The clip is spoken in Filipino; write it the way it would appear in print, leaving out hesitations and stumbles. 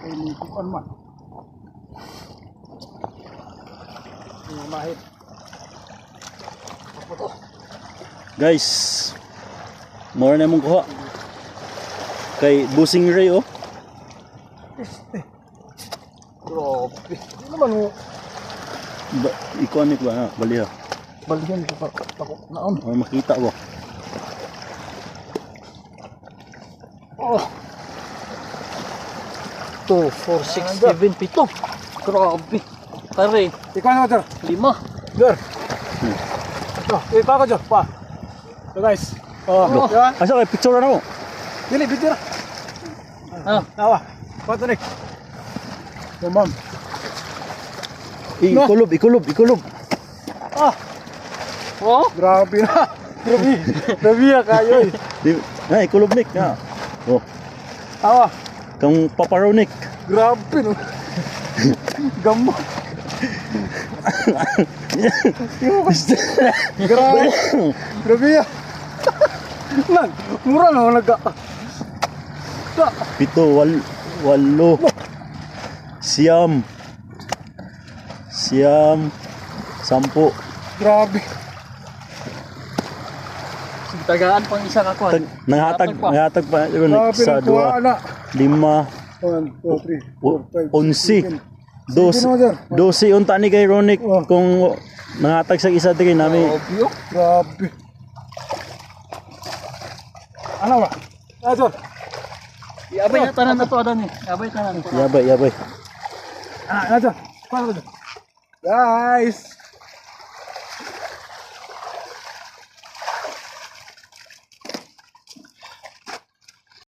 Ini kuan man. Ini mahit. Apa to? Guys, more na mong kuha. Kay Busing Ray oh. Grabe. Ini naman mo. Iconic ba na? Baliha. Balikan ko tako naon. Oh, makita ba? Oh. 2, 4, 6, 7, 7. Grabe. Pare, Ikaw na sir. 5. Sir. Ito, ikaw ka dyan, pa. So guys. Oh, diba? Asa kay picture na mo? Dili, video na. Ah, Nawa. Pato ni. So ma'am. Ikulob. Ah, oh, grabe na. Grabe ya kayo eh. Ay, ikulob Nick na. Oh, Tawa. kang paparonik. Grabe no. Gamot. Grabe. Grabe ya. Lan, mura na nagka. Pito, walo. Siyam. 10. Grabe. tagaan pang isa ka kuan. Nanghatag pa yun Grabe sa ng kuha 2, na. 5, 1, 2, 3, 4, 5, 11. 12 unta ni kay Ronic kung nanghatag sa isa tigay nami. Obyo. Grabe. Ano ba? Ato. Abay na tanan na to adan ni. Abay tanan. Yabay. Ato. Guys.